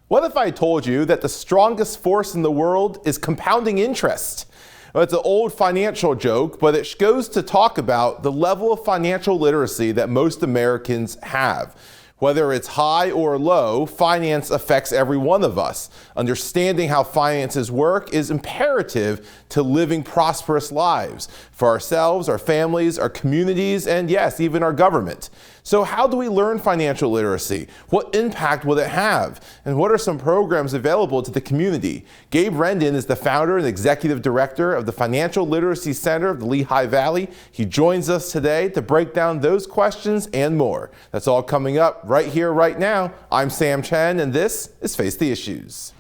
What if I told you that the strongest force in the world is compounding interest? Well, it's an old financial joke, but it goes to talk about the level of financial literacy that most Americans have. Whether it's high or low, finance affects every one of us. Understanding how finances work is imperative to living prosperous lives for ourselves, our families, our communities, and yes, even our government. So how do we learn financial literacy? What impact will it have? And what are some programs available to the community? Gabe Rendon is the founder and executive director of the Financial Literacy Center of the Lehigh Valley. He joins us today to break down those questions and more. That's all coming up right here, right now. I'm Sam Chen, and this is Face the Issues.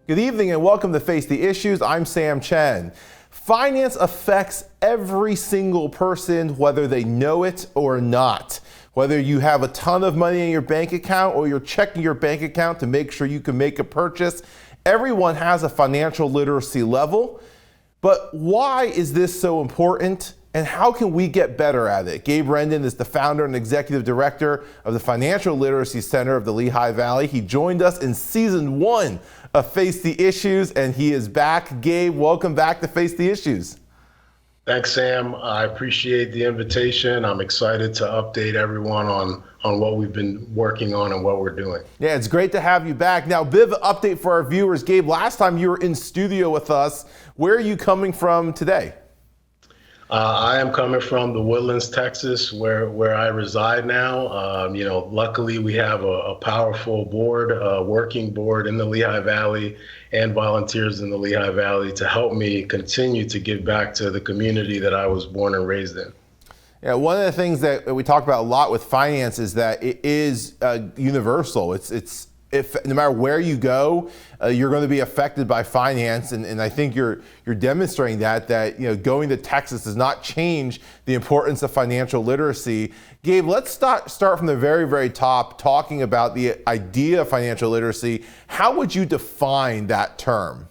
Good evening and welcome to Face the Issues. I'm Sam Chen. Finance affects every single person, whether they know it or not. Whether you have a ton of money in your bank account or you're checking your bank account to make sure you can make a purchase, everyone has a financial literacy level. But why is this so important? And how can we get better at it? Gabe Rendon is the founder and executive director of the Financial Literacy Center of the Lehigh Valley. He joined us in season 1 of Face the Issues, and he is back. Gabe, welcome back to Face the Issues. Thanks, Sam. I appreciate the invitation. I'm excited to update everyone on what we've been working on and what we're doing. Yeah, it's great to have you back. Now, a bit of an update for our viewers. Gabe, last time you were in studio with us. Where are you coming from today? I am coming from the Woodlands, Texas, where I reside now. Luckily we have a powerful board, working board in the Lehigh Valley and volunteers in the Lehigh Valley to help me continue to give back to the community that I was born and raised in. Yeah, one of the things that we talk about a lot with finance is that it is universal. If no matter where you go, you're going to be affected by finance, and I think you're demonstrating that going to Texas does not change the importance of financial literacy. Gabe, let's start from the very, very top, talking about the idea of financial literacy. How would you define that term?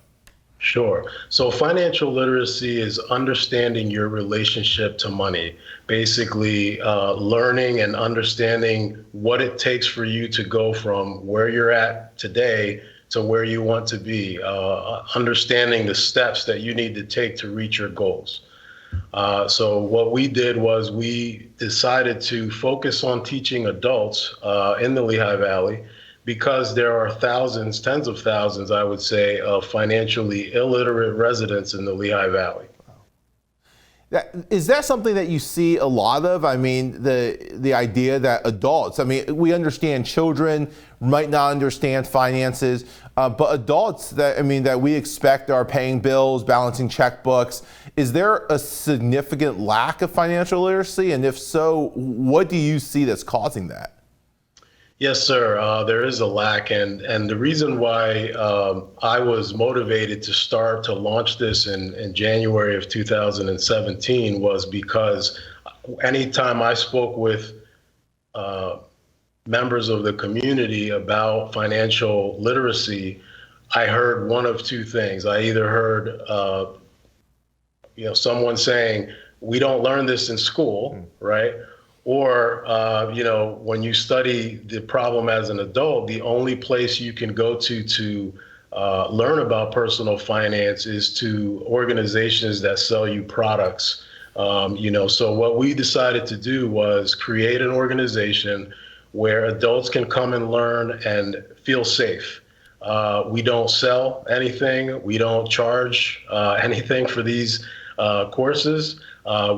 Sure. So financial literacy is understanding your relationship to money, basically learning and understanding what it takes for you to go from where you're at today to where you want to be, understanding the steps that you need to take to reach your goals. So what we did was we decided to focus on teaching adults in the Lehigh Valley, because there are thousands, tens of thousands, I would say, of financially illiterate residents in the Lehigh Valley. Is that something that you see a lot of? I mean, the idea that adults, we understand children might not understand finances, but adults that we expect are paying bills, balancing checkbooks. Is there a significant lack of financial literacy? And if so, what do you see that's causing that? Yes, sir. There is a lack, and the reason why I was motivated to launch this in January of 2017 was because anytime I spoke with members of the community about financial literacy, I heard one of two things. I either heard someone saying, "We don't learn this in school," right? Or, when you study the problem as an adult, the only place you can go to learn about personal finance is to organizations that sell you products. So what we decided to do was create an organization where adults can come and learn and feel safe. We don't sell anything. We don't charge anything for these courses.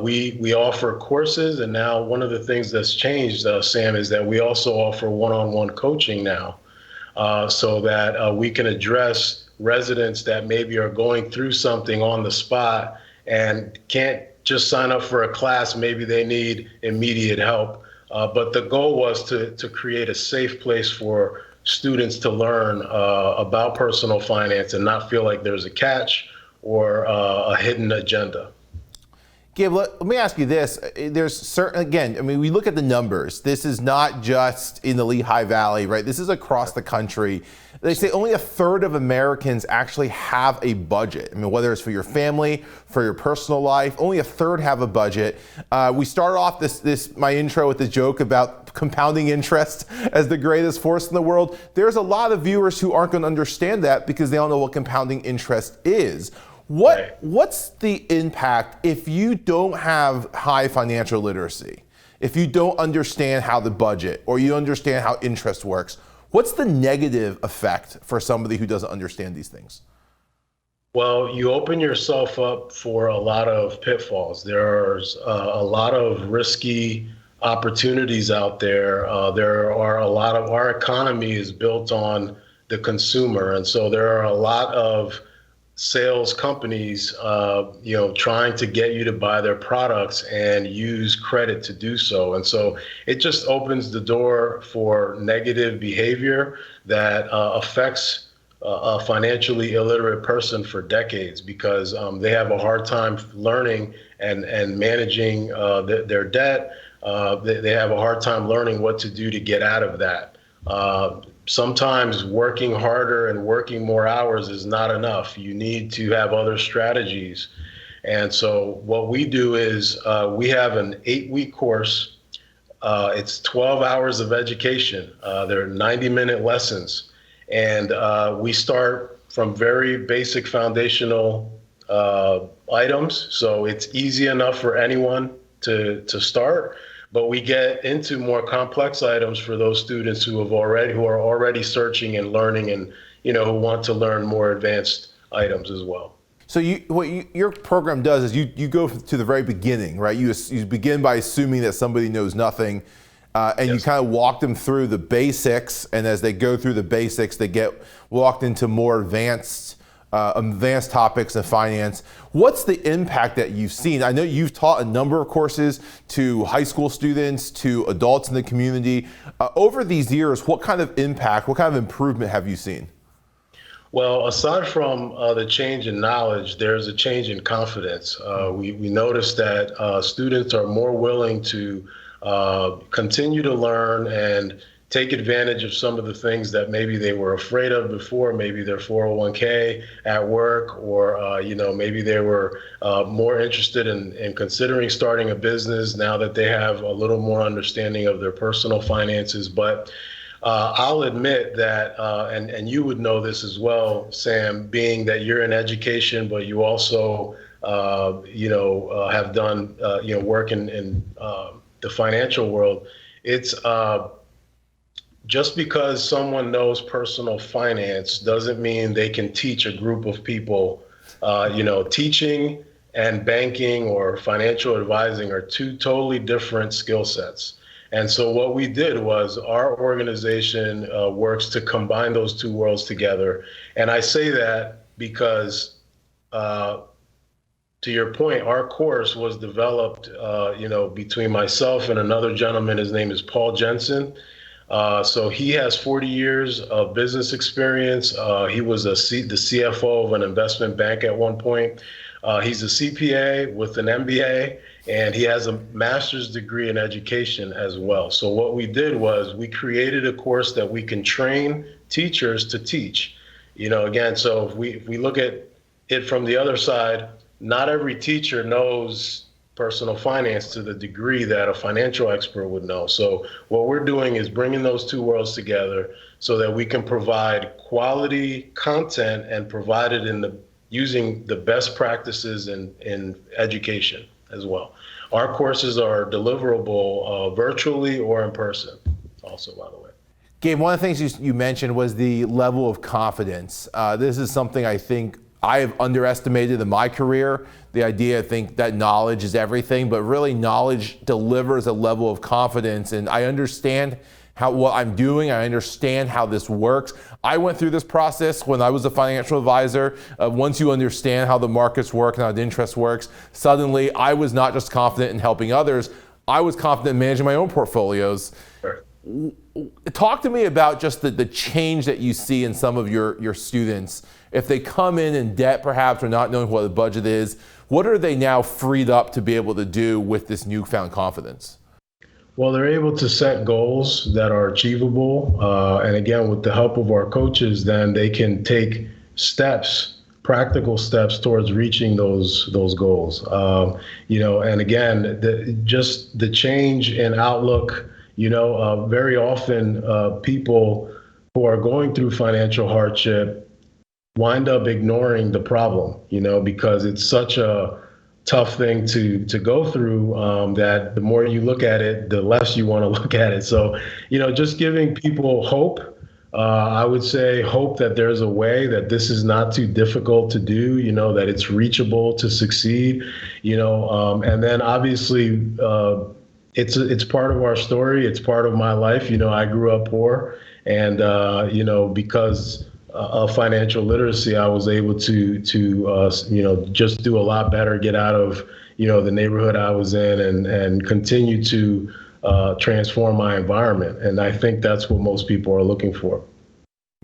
We offer courses, and now one of the things that's changed, Sam, is that we also offer one-on-one coaching now, so that we can address residents that maybe are going through something on the spot and can't just sign up for a class. Maybe they need immediate help. But the goal was to create a safe place for students to learn about personal finance and not feel like there's a catch or a hidden agenda. Gabe, let me ask you this. There's certain, again, I mean, we look at the numbers. This is not just in the Lehigh Valley, right? This is across the country. They say only a third of Americans actually have a budget. I mean, whether it's for your family, for your personal life, only a third have a budget. We start off my intro with the joke about compounding interest as the greatest force in the world. There's a lot of viewers who aren't going to understand that because they don't know what compounding interest is. What's the impact if you don't have high financial literacy? If you don't understand how the budget or you understand how interest works, what's the negative effect for somebody who doesn't understand these things? Well, you open yourself up for a lot of pitfalls. There's a lot of risky opportunities out there. There are a lot of, our economy is built on the consumer. And so there are a lot of sales companies, trying to get you to buy their products and use credit to do so. And so it just opens the door for negative behavior that affects a financially illiterate person for decades because they have a hard time learning and managing their debt. They have a hard time learning what to do to get out of that. Sometimes working harder and working more hours is not enough. You need to have other strategies. And so what we do is we have an 8-week course. It's 12 hours of education. They're 90-minute lessons. And we start from very basic foundational items. So it's easy enough for anyone to start. But we get into more complex items for those students who are already searching and learning and, who want to learn more advanced items as well. So your program does is you go to the very beginning, right? You begin by assuming that somebody knows nothing, and you kind of walk them through the basics. And as they go through the basics, they get walked into more advanced topics of finance. What's the impact that you've seen? I know you've taught a number of courses to high school students, to adults in the community. Over these years, what kind of impact, what kind of improvement have you seen? Well, aside from the change in knowledge, there's a change in confidence. We noticed that students are more willing to continue to learn and take advantage of some of the things that maybe they were afraid of before, maybe their 401k at work, or maybe they were more interested in considering starting a business now that they have a little more understanding of their personal finances. But I'll admit that, and you would know this as well, Sam, being that you're in education, but you also have done work in the financial world. It's just because someone knows personal finance doesn't mean they can teach a group of people. Teaching and banking or financial advising are two totally different skill sets. And so what we did was our organization works to combine those two worlds together. And I say that because, to your point, our course was developed, between myself and another gentleman. His name is Paul Jensen. So he has 40 years of business experience. He was the CFO of an investment bank at one point. He's a CPA with an MBA, and he has a master's degree in education as well. So what we did was we created a course that we can train teachers to teach. Again, so if we look at it from the other side, not every teacher knows personal finance to the degree that a financial expert would know. So what we're doing is bringing those two worlds together so that we can provide quality content and provide it using the best practices in education as well. Our courses are deliverable virtually or in person also, by the way. Gabe, one of the things you mentioned was the level of confidence. This is something I think I have underestimated in my career. The idea, I think, that knowledge is everything, but really knowledge delivers a level of confidence. And I understand what I'm doing. I understand how this works. I went through this process when I was a financial advisor. Once you understand how the markets work and how the interest works, suddenly I was not just confident in helping others. I was confident in managing my own portfolios. Sure. Talk to me about just the change that you see in some of your students. If they come in debt perhaps, or not knowing what the budget is, what are they now freed up to be able to do with this newfound confidence? Well, they're able to set goals that are achievable. And again, with the help of our coaches, then they can take steps, practical steps towards reaching those goals. And again, just the change in outlook, very often people who are going through financial hardship wind up ignoring the problem, because it's such a tough thing to go through, that the more you look at it, the less you want to look at it. So, just giving people hope. I would say hope that there's a way, that this is not too difficult to do, that it's reachable to succeed, and then obviously it's part of our story. It's part of my life. I grew up poor, and because of financial literacy, I was able to just do a lot better, get out of, the neighborhood I was in, and continue to transform my environment. And I think that's what most people are looking for.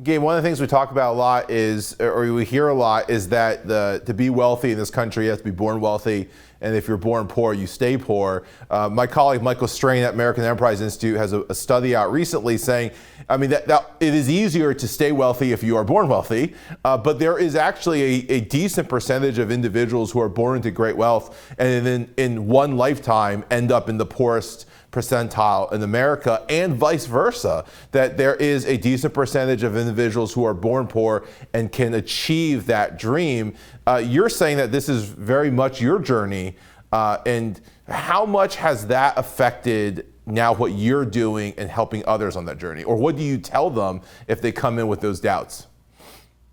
Gabe, one of the things we talk about a lot is, or we hear a lot, is that to be wealthy in this country, you have to be born wealthy. And if you're born poor, you stay poor. My colleague Michael Strain at American Enterprise Institute has a study out recently saying, that it is easier to stay wealthy if you are born wealthy, but there is actually a decent percentage of individuals who are born into great wealth and then in one lifetime end up in the poorest percentile in America, and vice versa, that there is a decent percentage of individuals who are born poor and can achieve that dream. You're saying that this is very much your journey, and how much has that affected now what you're doing and helping others on that journey? Or what do you tell them if they come in with those doubts?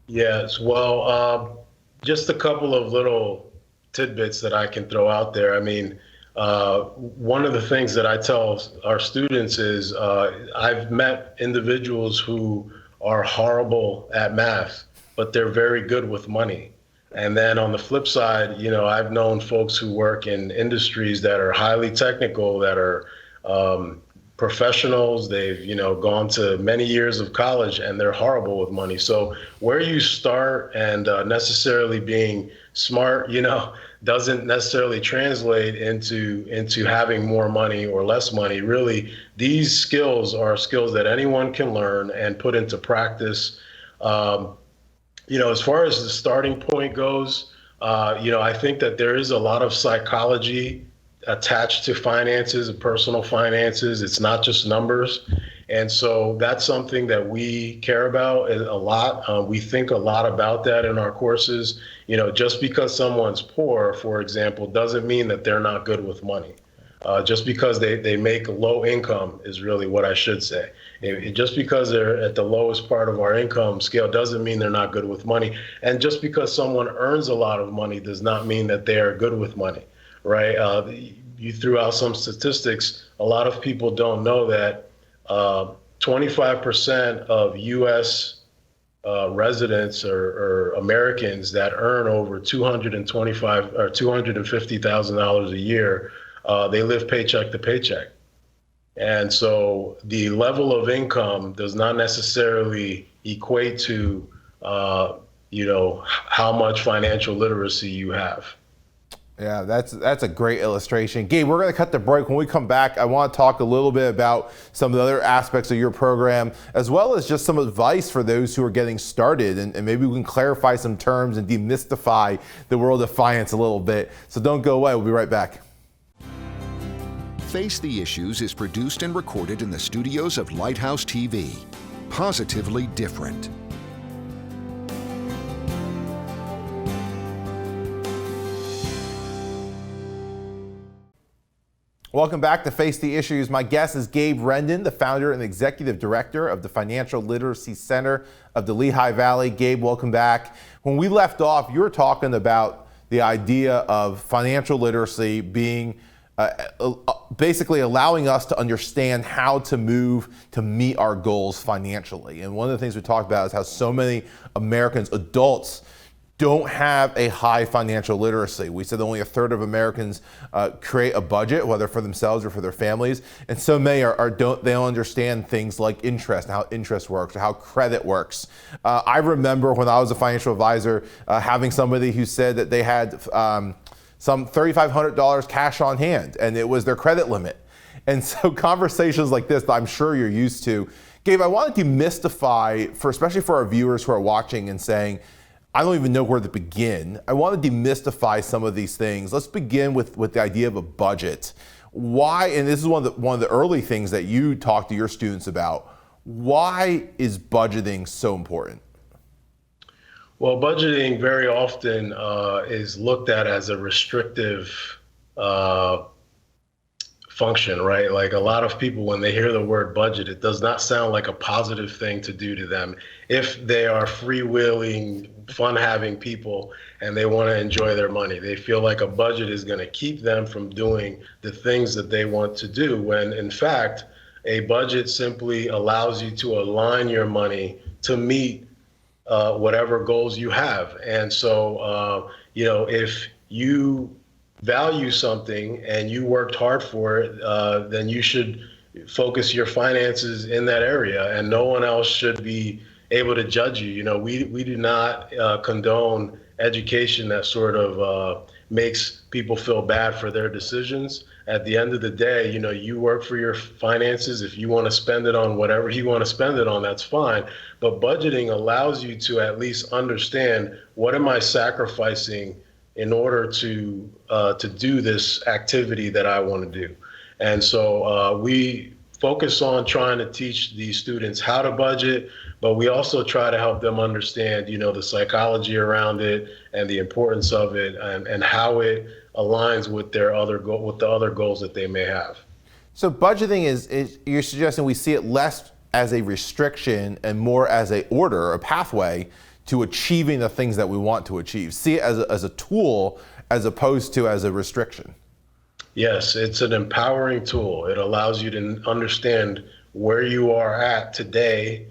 Yes, well, just a couple of little tidbits that I can throw out there. One of the things that I tell our students is I've met individuals who are horrible at math, but they're very good with money. And then on the flip side, I've known folks who work in industries that are highly technical, that are professionals. They've, gone to many years of college, and they're horrible with money. So where you start and necessarily being smart, doesn't necessarily translate into having more money or less money. Really, these skills are skills that anyone can learn and put into practice. As far as the starting point goes, I think that there is a lot of psychology attached to finances and personal finances. It's not just numbers. And so that's something that we care about a lot. We think a lot about that in our courses. Just because someone's poor, for example, doesn't mean that they're not good with money. Just because they make low income is really what I should say. Just because they're at the lowest part of our income scale doesn't mean they're not good with money. And just because someone earns a lot of money does not mean that they are good with money, right? You threw out some statistics. A lot of people don't know that 25% of U.S. Residents or Americans that earn over $225,000 or $250,000 a year, they live paycheck to paycheck. And so the level of income does not necessarily equate to, how much financial literacy you have. Yeah, that's a great illustration. Gabe, we're going to cut the break. When we come back, I want to talk a little bit about some of the other aspects of your program, as well as just some advice for those who are getting started. And maybe we can clarify some terms and demystify the world of finance a little bit. So don't go away. We'll be right back. Face the Issues is produced and recorded in the studios of Lighthouse TV. Positively different. Welcome back to Face the Issues. My guest is Gabe Rendon, the founder and executive director of the Financial Literacy Center of the Lehigh Valley. Gabe, welcome back. When we left off, you were talking about the idea of financial literacy being basically allowing us to understand how to move to meet our goals financially. And one of the things we talked about is how so many Americans, adults, don't have a high financial literacy. We said only a third of Americans create a budget, whether for themselves or for their families, and so many don't understand things like interest and how interest works or how credit works. I remember when I was a financial advisor having somebody who said that they had some $3,500 cash on hand, and it was their credit limit. And so conversations like this that I'm sure you're used to. Gabe, I wanted to demystify, especially for our viewers who are watching and saying, I don't even know where to begin. I want to demystify some of these things. Let's begin with the idea of a budget. Why, and this is one of the early things that you talk to your students about, why is budgeting so important? Well, budgeting very often is looked at as a restrictive function, right? Like a lot of people, when they hear the word budget, it does not sound like a positive thing to do to them if they are freewheeling, fun-having people and they want to enjoy their money. They feel like a budget is going to keep them from doing the things that they want to do, when in fact, a budget simply allows you to align your money to meet whatever goals you have. And so, if you value something and you worked hard for it, then you should focus your finances in that area, and no one else should be able to judge you. We do not condone education that sort of makes people feel bad for their decisions. At the end of the day, you work for your finances. If you want to spend it on whatever you want to spend it on, that's fine. But budgeting allows you to at least understand, what am I sacrificing in order to do this activity that I want to do? And so we focus on trying to teach these students how to budget, but we also try to help them understand, the psychology around it and the importance of it, and how it aligns with the other goals that they may have. So budgeting is you're suggesting we see it less as a restriction and more as a order, a pathway to achieving the things that we want to achieve. See it as a tool as opposed to as a restriction. Yes, it's an empowering tool. It allows you to understand where you are at today,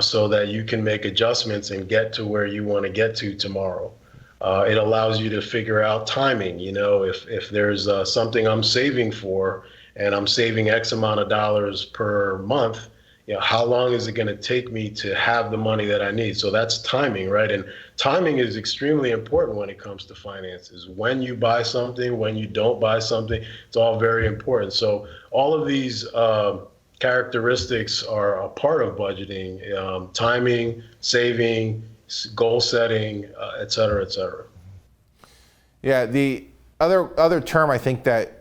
so that you can make adjustments and get to where you want to get to tomorrow. It allows you to figure out timing. If there's something I'm saving for and I'm saving X amount of dollars per month, how long is it going to take me to have the money that I need? So that's timing, right? And timing is extremely important when it comes to finances. When you buy something, when you don't buy something, it's all very important. So all of these characteristics are a part of budgeting: timing, saving, goal setting, et cetera, et cetera. Yeah, the other term I think that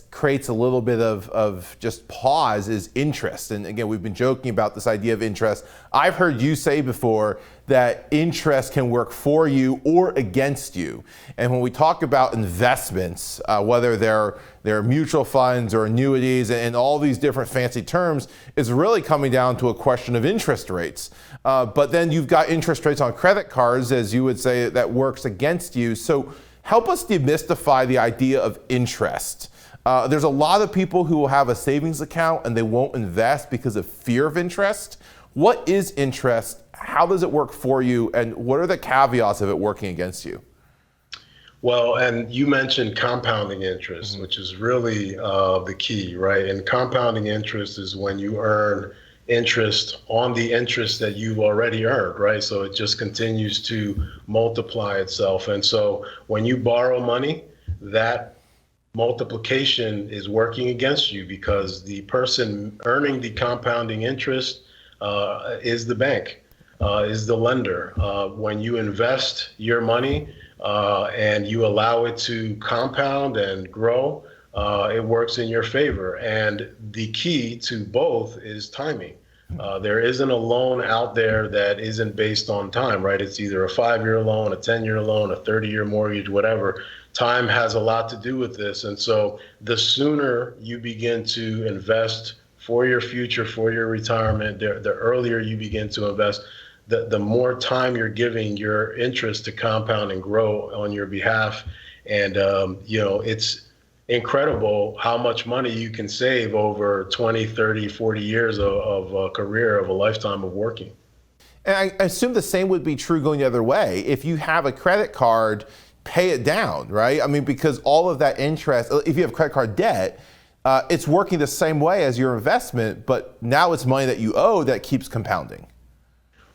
creates a little bit of just pause is interest. And again, we've been joking about this idea of interest. I've heard you say before that interest can work for you or against you. And when we talk about investments, whether they're mutual funds or annuities and all these different fancy terms, is really coming down to a question of interest rates. But then you've got interest rates on credit cards, as you would say, that works against you. So help us demystify the idea of interest. There's a lot of people who will have a savings account and they won't invest because of fear of interest. What is interest? How does it work for you? And what are the caveats of it working against you? Well, and you mentioned compounding interest, which is really the key, right? And compounding interest is when you earn interest on the interest that you've already earned, right? So it just continues to multiply itself. And so when you borrow money, that multiplication is working against you, because the person earning the compounding interest is the bank, is the lender. When you invest your money and you allow it to compound and grow, it works in your favor. And the key to both is timing. There isn't a loan out there that isn't based on time, right? It's either a 5-year loan, a 10-year loan, a 30-year mortgage, whatever. Time has a lot to do with this. And so the sooner you begin to invest for your future, for your retirement, the earlier you begin to invest, the more time you're giving your interest to compound and grow on your behalf. And, it's incredible how much money you can save over 20, 30, 40 years of a career, of a lifetime of working. And I assume the same would be true going the other way. If you have a credit card, pay it down, right? I mean, because all of that interest, if you have credit card debt, it's working the same way as your investment, but now it's money that you owe that keeps compounding.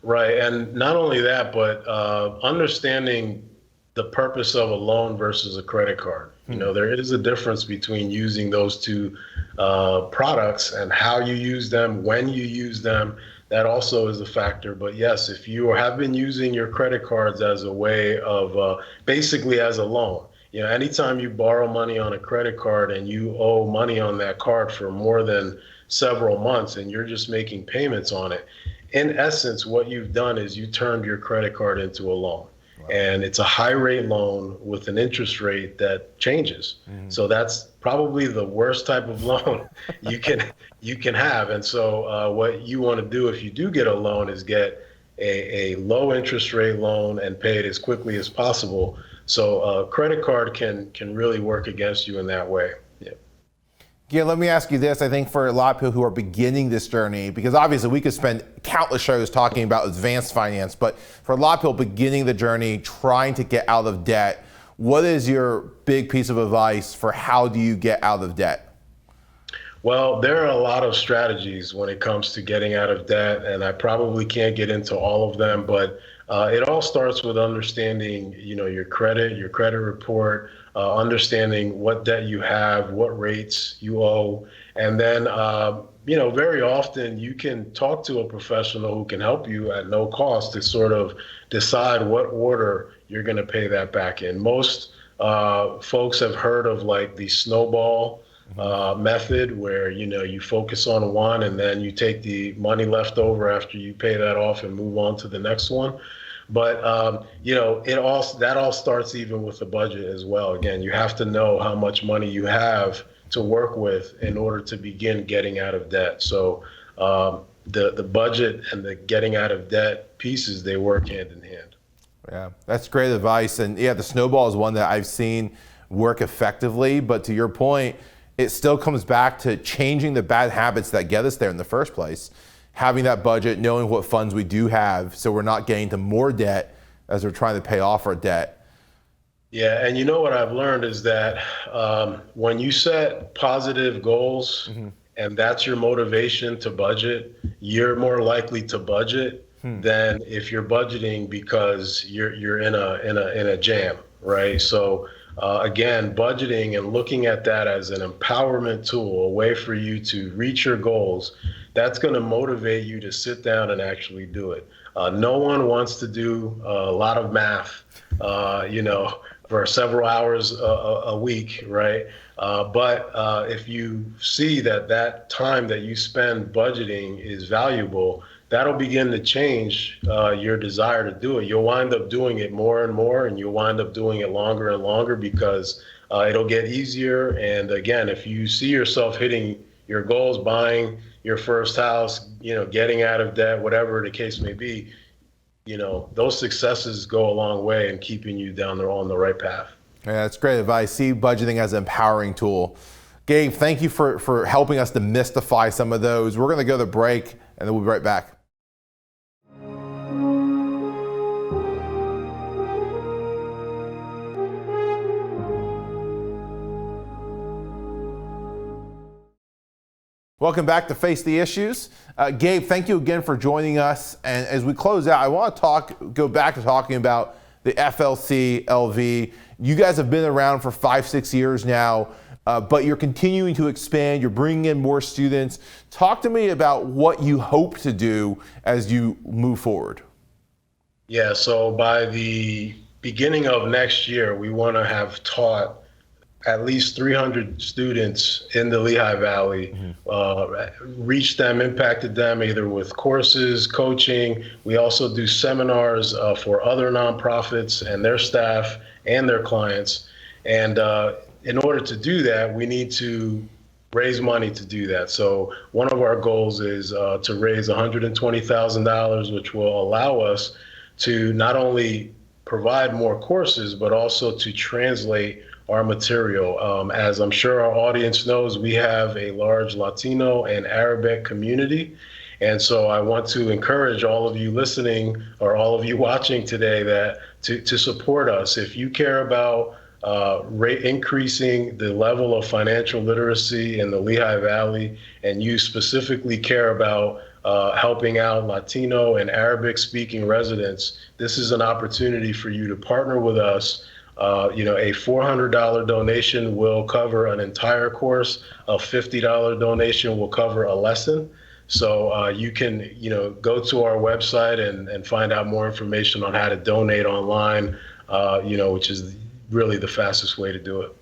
Right. And not only that, but understanding the purpose of a loan versus a credit card. You know, there is a difference between using those two products and how you use them, when you use them. That also is a factor. But yes, if you have been using your credit cards as a way of basically as a loan, you know, anytime you borrow money on a credit card and you owe money on that card for more than several months and you're just making payments on it, in essence, what you've done is you turned your credit card into a loan. Wow. And it's a high rate loan with an interest rate that changes. So that's probably the worst type of loan you can have. And so what you want to do if you do get a loan is get a low interest rate loan and pay it as quickly as possible. So a credit card can really work against you in that way. Yeah, let me ask you this. I think for a lot of people who are beginning this journey, because obviously we could spend countless shows talking about advanced finance, but for a lot of people beginning the journey, trying to get out of debt, what is your big piece of advice for how do you get out of debt? Well, there are a lot of strategies when it comes to getting out of debt, and I probably can't get into all of them, but it all starts with understanding, you know, your credit report, understanding what debt you have, what rates you owe, and then, you know, very often you can talk to a professional who can help you at no cost to sort of decide what order you're going to pay that back in. Most folks have heard of like the snowball method where, you know, you focus on one and then you take the money left over after you pay that off and move on to the next one. But, you know, that all starts even with the budget as well. Again, you have to know how much money you have to work with in order to begin getting out of debt. So the budget and the getting out of debt pieces, they work hand in hand. Yeah, that's great advice. And yeah, the snowball is one that I've seen work effectively. But to your point, it still comes back to changing the bad habits that get us there in the first place. Having that budget, knowing what funds we do have so we're not getting to more debt as we're trying to pay off our debt. Yeah, and you know what I've learned is that when you set positive goals and that's your motivation to budget, you're more likely to budget than if you're budgeting because you're in a jam, right? So again, budgeting and looking at that as an empowerment tool, a way for you to reach your goals, that's going to motivate you to sit down and actually do it. No one wants to do a lot of math, you know, for several hours a week, right? But if you see that time that you spend budgeting is valuable, that'll begin to change your desire to do it. You'll wind up doing it more and more, and you'll wind up doing it longer and longer because it'll get easier. And again, if you see yourself hitting your goals, buying your first house, you know, getting out of debt, whatever the case may be, you know, those successes go a long way in keeping you down there on the right path. Yeah, that's great advice. See budgeting as an empowering tool. Gabe, thank you for helping us demystify some of those. We're going to go to the break and then we'll be right back. Welcome back to Face the Issues. Gabe, thank you again for joining us. And as we close out, I want to go back to talking about the FLC LV. You guys have been around for 5-6 years now, but you're continuing to expand. You're bringing in more students. Talk to me about what you hope to do as you move forward. Yeah, so by the beginning of next year, we want to have taught at least 300 students in the Lehigh Valley, reached them, impacted them either with courses, coaching. We also do seminars for other nonprofits and their staff and their clients. And in order to do that, we need to raise money to do that. So one of our goals is to raise $120,000, which will allow us to not only provide more courses, but also to translate our material. As I'm sure our audience knows, we have a large Latino and Arabic community. And so I want to encourage all of you listening or all of you watching today that to support us. If you care about increasing the level of financial literacy in the Lehigh Valley, and you specifically care about helping out Latino and Arabic speaking residents, this is an opportunity for you to partner with us. A $400 donation will cover an entire course. A $50 donation will cover a lesson. So you can, go to our website and find out more information on how to donate online, which is really the fastest way to do it.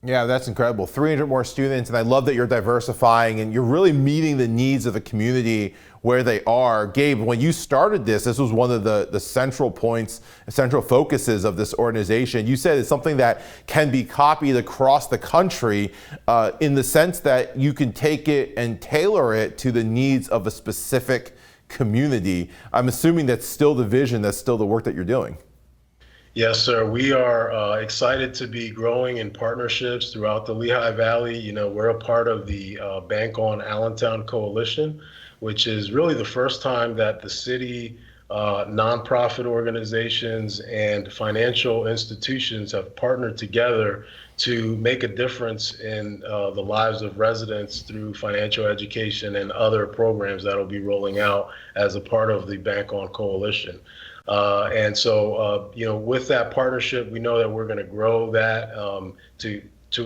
Yeah, that's incredible. 300 more students, and I love that you're diversifying and you're really meeting the needs of the community where they are. Gabe, when you started this was one of the central points, central focuses of this organization. You said it's something that can be copied across the country in the sense that you can take it and tailor it to the needs of a specific community. I'm assuming that's still the vision, that's still the work that you're doing. Yes, sir. We are excited to be growing in partnerships throughout the Lehigh Valley. We're a part of the Bank on Allentown Coalition, which is really the first time that the city, nonprofit organizations, and financial institutions have partnered together to make a difference in the lives of residents through financial education and other programs that will be rolling out as a part of the Bank on Coalition. And so, with that partnership, we know that we're going to grow that to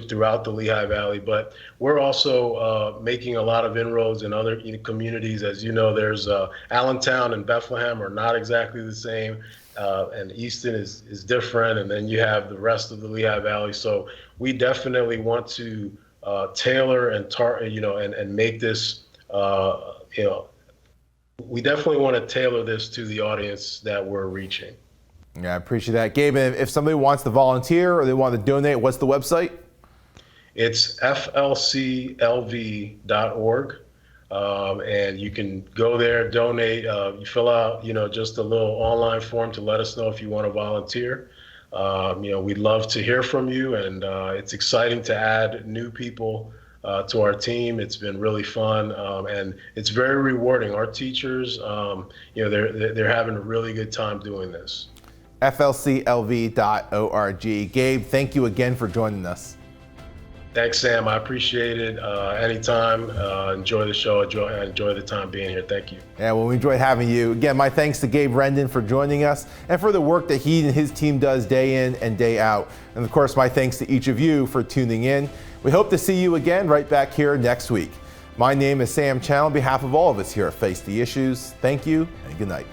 throughout the Lehigh Valley, but we're also making a lot of inroads in other communities. As you know, there's Allentown and Bethlehem are not exactly the same, and Easton is different, and then you have the rest of the Lehigh Valley. So we definitely want to tailor and and make this we definitely want to tailor this to the audience that we're reaching. Yeah, I appreciate that. Gabe, if somebody wants to volunteer or they want to donate, what's the website? It's flclv.org. And you can go there, donate. You fill out, just a little online form to let us know if you want to volunteer. We'd love to hear from you, and it's exciting to add new people to our team. It's been really fun, and it's very rewarding. Our teachers, they're having a really good time doing this. flclv.org. Gabe, thank you again for joining us. Thanks, Sam. I appreciate it. Anytime. Enjoy the show. Enjoy the time being here. Thank you. Yeah, well, we enjoyed having you. Again, my thanks to Gabe Rendon for joining us and for the work that he and his team does day in and day out. And of course, my thanks to each of you for tuning in. We hope to see you again right back here next week. My name is Sam Chen. On behalf of all of us here at Face the Issues, thank you and good night.